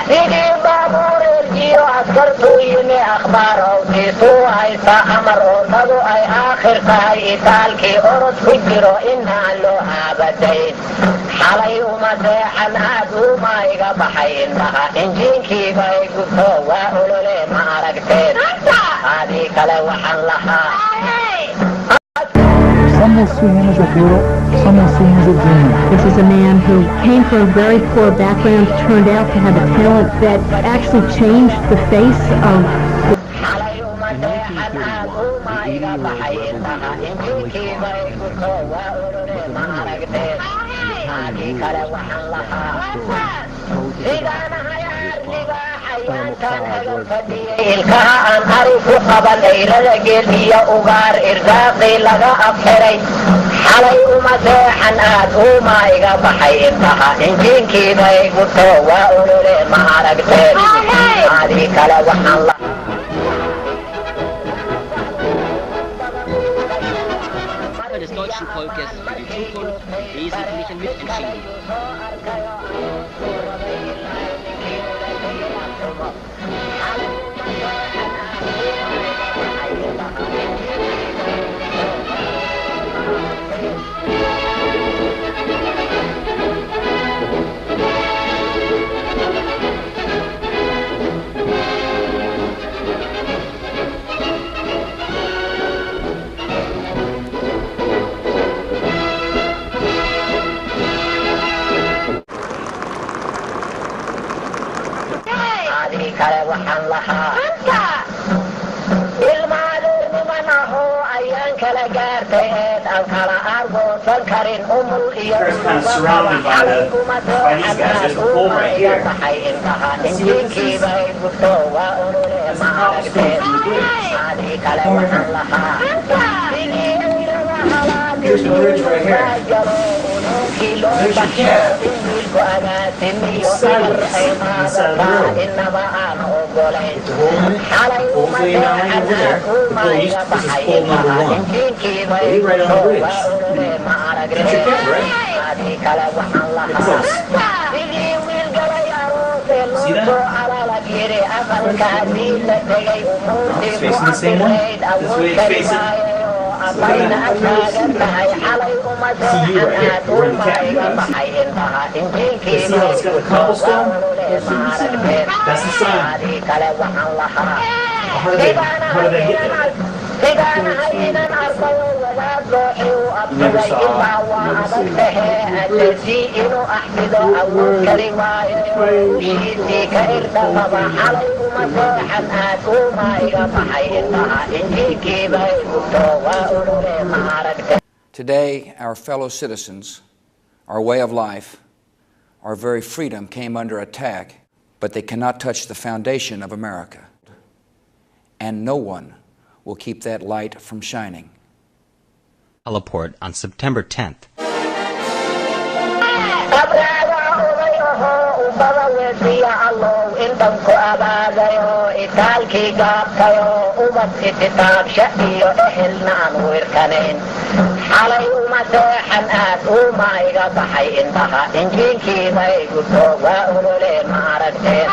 sidii baabuur erjiyo askartuu yimi akhbaar howtiisuu haysa amar oodadu ay aakhir tahay itaalkii orod ku jiro inaan loo aabadayn xalay uma seexan aad uuma iga baxay indhaha injiinkiiba ay gubto waa olole ma aragteen adii kale waxaan lahaa Some will see him as a hero, some will see him as a demon. This is a man who came from a very poor background, turned out to have a talent that actually changed the face of ilkaha aan ari ku qaban ayrada geel iyo ugaar irdaaqii laga abxiray xalay uma seexan aad uuma iga baxay intaha injiinkiibay gurto waa olole ma aragteen adii kale waxaan la des deutschen Volkes für die Zukunft im Wesentlichen mitentschieden. kale waxaan lahaa ilmaadernimanaho ayaan kala gaartay eed aan kala argoosan karin umul iyo baxay intaha injiinkiibay gubto waa olole ma aragteen adii kale waxaan lahaa inaba aan ogolayn xalay uma seexan uma iga baxay intaha injiinkiibay gubto waa olole ma aragteen adii kale waxaan lahaa sidii wiil galay aroosee luusoo alalab yiri aqalka haddii la tegay umuurtii ku abirayd awood kari maayo abayna taagan tahay xalay uma seexan aad uma iga baxay intaha injiinkiibay gubto waa olole ma aragteen adii kale waxaan lahaa sidaanahaynan arkayo wadaad looxii u absaday ilaa waa adag tahee adasii inuu axfido awood kari waayo ushiisii ka irdhaqaba xalay uma seexan aad uma iga baxay intaha injiinkiibay gubto waa olole ma aragteen. Today, our fellow citizens, our way of life, our very freedom came under attack, but they cannot touch the foundation of America. And no one will keep that light from shining. Heliport on September 10th. xalay uma seexan aad uma iga baxay intaha injiinkiibay gubto waa olole ma aragteen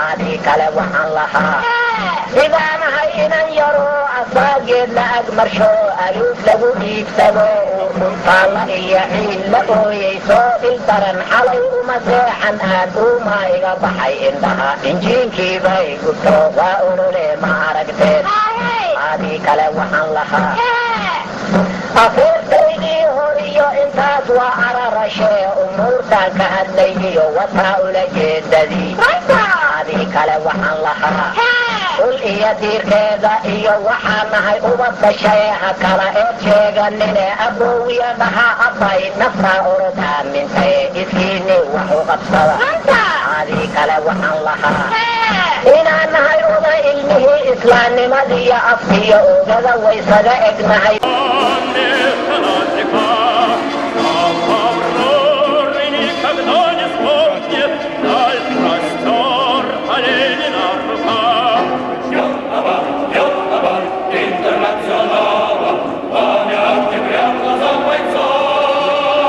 adii kale waxaan lahaa sidaanahay inan yaro asaageed la ag marsho aluuf lagu dhiigsado dhultaalla iyo ciil la ooyeyso il daran xalay uma seexan aad uma iga baxay intaha injiinkiibay gubto waa olole ma aragteen adii kale waxaan lahaa afuurtaydii hor iyo intaas waa ararashee umuurtaan ka hadlay iyo wataa ula jeedadii adii kale waxaan lahaa ul iyo diirkeeda iyo waxaa nahay uba dashay ha kala eed sheeganine aboowiya dhaha abbay naftaa orod aamintay iskiini wax u qabsada adii kale waxaan lahaa inaan nahay oda ilmihii islaamnimadiiyo afkiyo ogada waysaga egnahay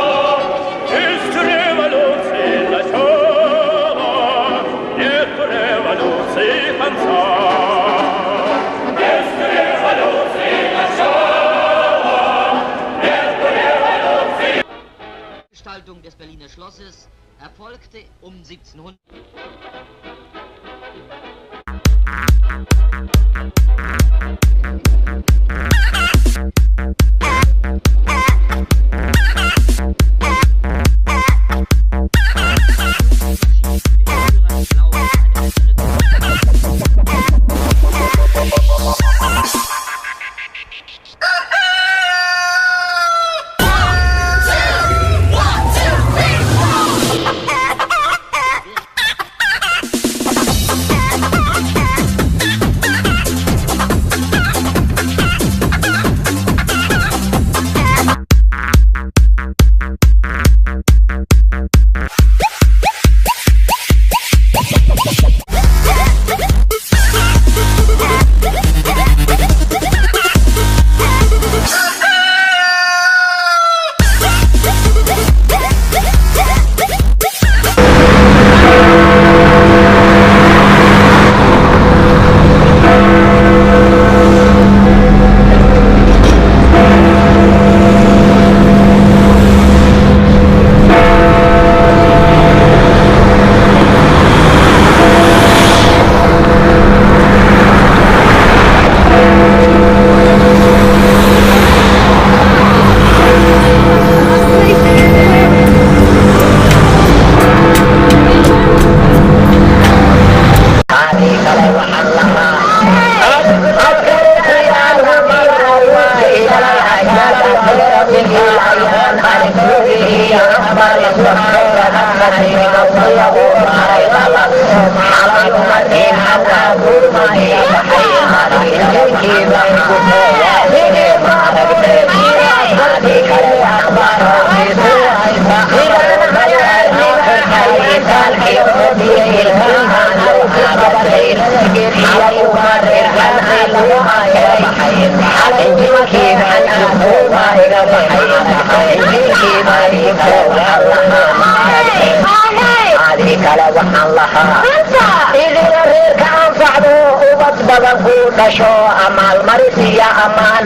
Ist revolution la Gestaltung des Berliner Schlosses erfolgte um 1700.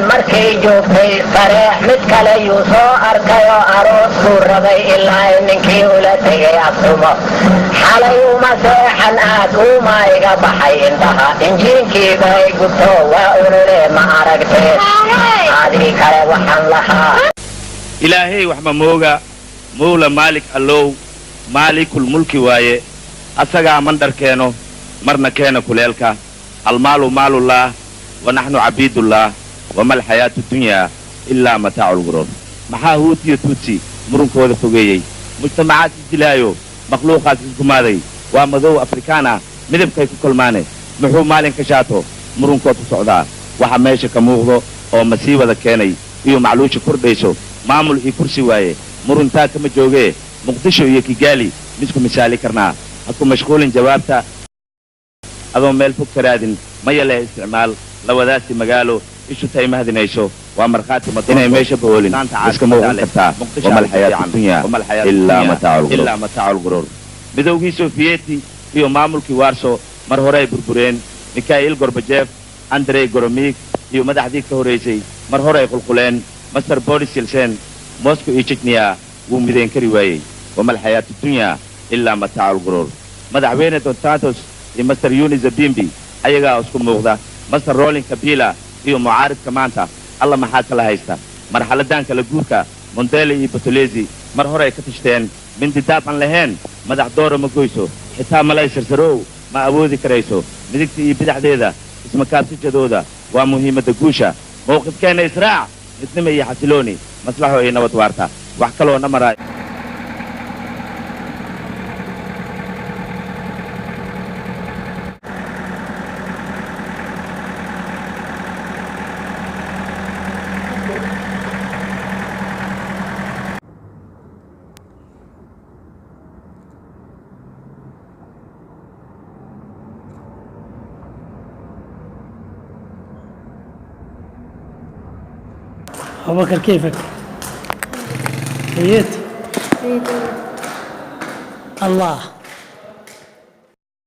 markay joogtay sare mid kale yuu soo arkayo aroos buu rabay ilaa ninkii ula tegay absumo xalay uma seexan aad uma iga baxay indhaha injiinkiiba ay gubto waa urure ma aragteen adii kale waxaan lahaa ilaahay wax ma mooga mawla maalik allow maalikul mulki waaye asagaa mandharkeeno marna keena kuleelka almaalu maalullah ونحن عبيد الله وما الحياة الدنيا إلا متاع الغرور maxaa huutiyo tuutsi murunkooda fogeeyey mujtamacaad isdilaayo makhluuqaas isgumaaday waa madow afrikaana midabkay ku kulmaane muxuu maalin ka shaato murunkood ku socdaa waxa meesha ka muuqdo oo masiibada keenay iyo macluusha kordhayso maamul iyo kursi waaye muruntaa kama joogee muqdisho iyo kigaali misku misaali karnaa ha ku mashquulin jawaabta adoo meel fog ka raadin maya leh isticmaal lawadaasi magaalo ishu tay mahadinayso waa markhaati inay meesha bahoolin iska muuqan kartaa wama alxayaatu dunya ilaa mataacu lguruur midowgii sofiyeeti iyo maamulkii warso mar hore ay burbureen mikhail gorbajeef andrey goromig iyo madaxdii ka horaysay mar hore ay qulquleen master boris yelsen moscow iyo chechnya wuu mideen kari waayey wama alxayaatu dunya ilaa mataacu lguruur madaxweyne dos santos iyo master yunis zabimbi ayagaa isku muuqda master rolling kabila iyo mucaaridka maanta alla maxaa kala haysta marxaladan kala guurka mondele iyo batolezi mar hore ay ka tashteen mindidaab aan lahayn madax doora ma goyso xitaa malay sarsarow ma awoodi karayso midigta iyo bidaxdeeda ismakaabsijadooda waa muhiimadda guusha mowqifkeenna israac midnimo iyo xasilooni maslaxo iyo nabad waarta wax kaloo na maraa أبو بكر كيفك؟ جيد؟ الله